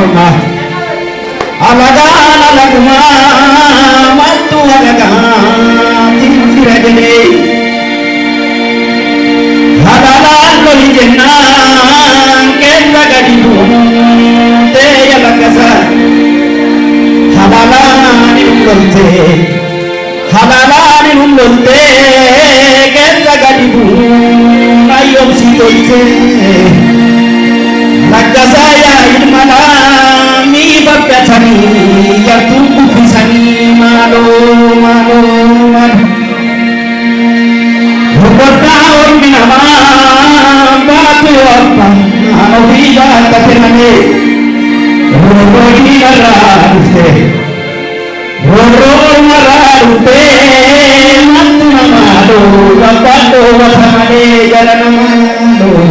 orma alagaan alagumaa mattu alagaan tinfira jedhee halalaan loli jennaan keessa gadi buutee yalakasa halalaan inum loltee keessa gadi buutee ayyomsi toltee lakkasaa yaa ilmalaa mi bakkaatanii yartuu kuffisanii maaloo Rokotaa ormi namaa baatu orma ofii baattate malee rokoonni narraa dhufte mattu namaa dhoo gabbaan dhoowwata malee jala namaa dhoo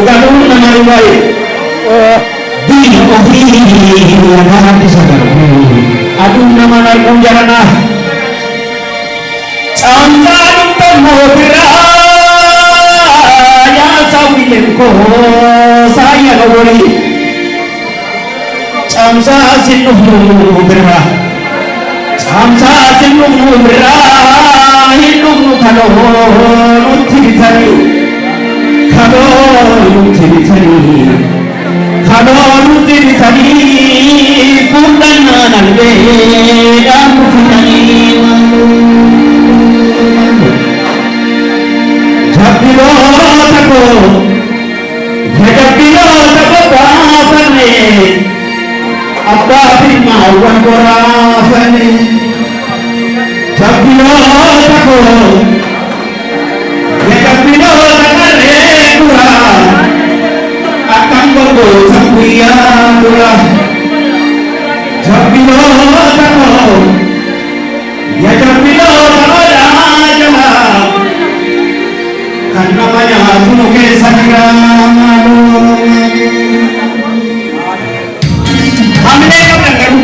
galuun nama ribaye diin ofii namaatti sagalu aduun nama narkuun jarana caamsaa dhufte mootiraa yaasaa wiileen koo saayya gawwari caamsaa sin dhufnu biraa caamsaa sin dhufnu biraa hin dhufnu kaloo nutti bitanii Kalau tiri pundan albe aku kini Jabilo tako baafane abba firma wan korafane Jabilo tako Bobo sampuya dura Jabilo tako ya jabilo tako jala kan namanya tuno ke sangramalu हमने कब करूं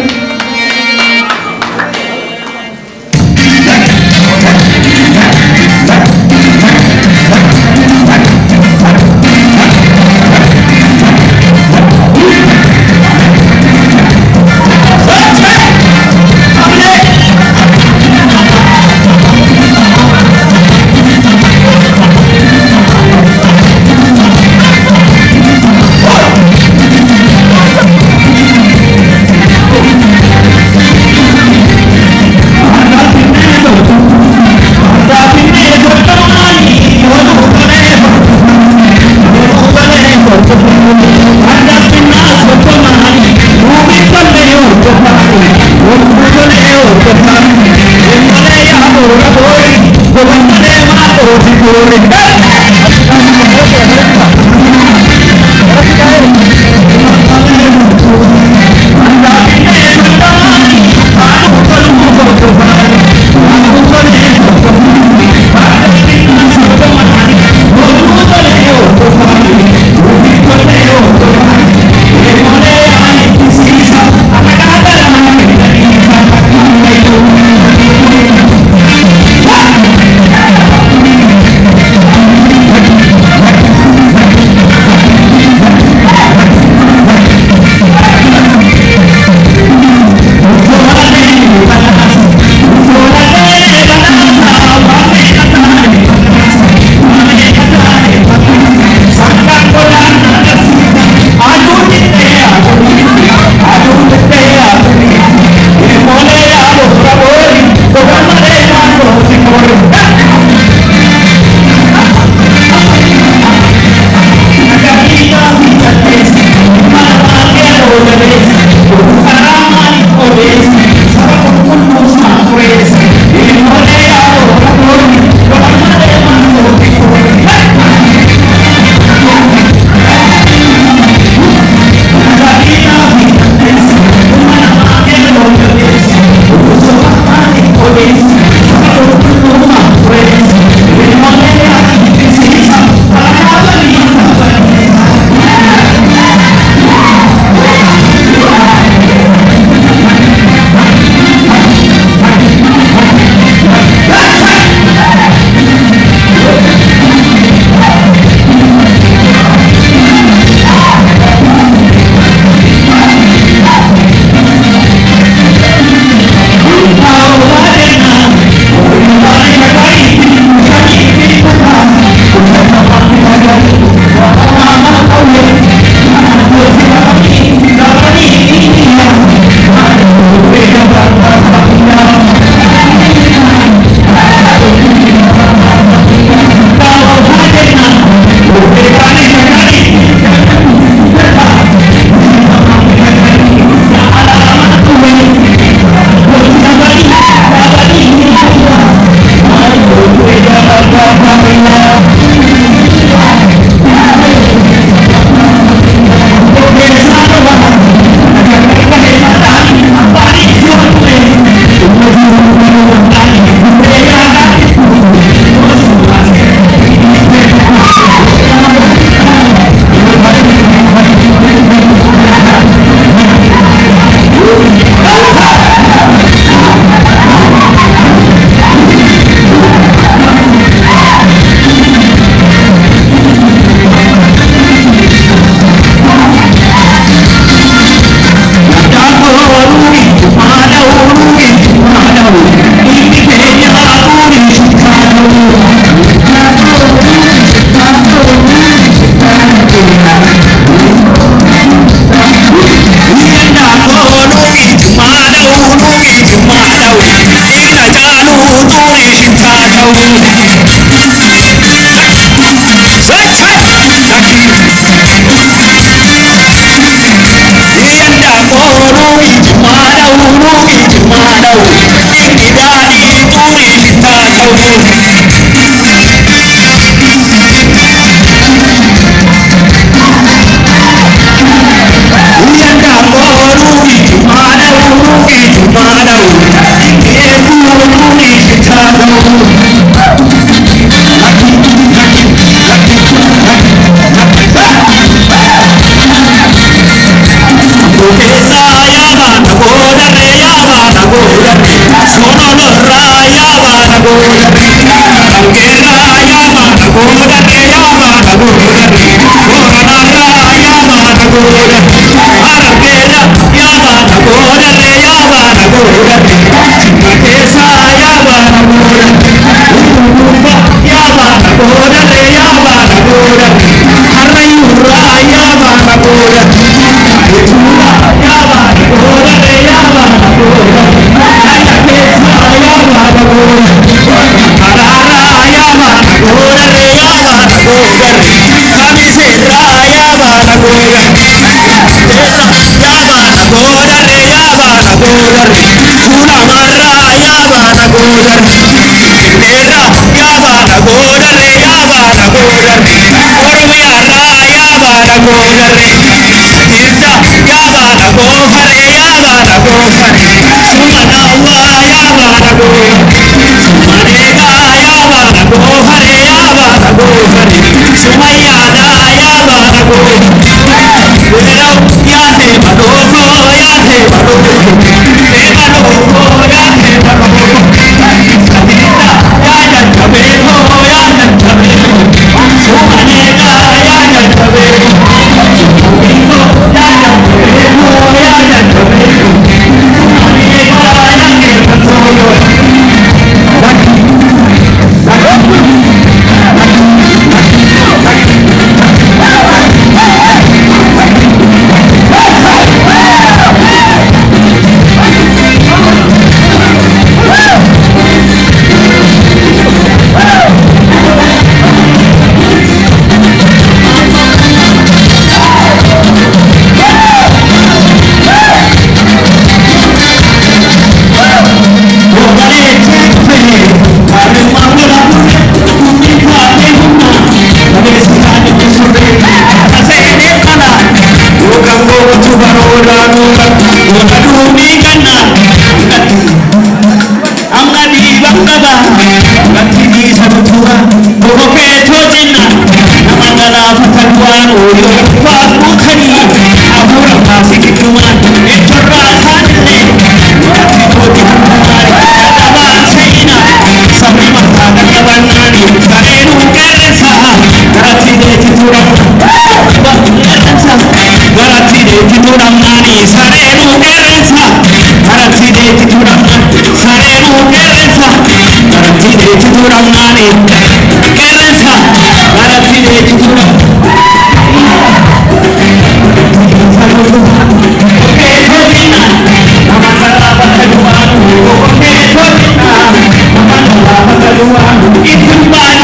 Itu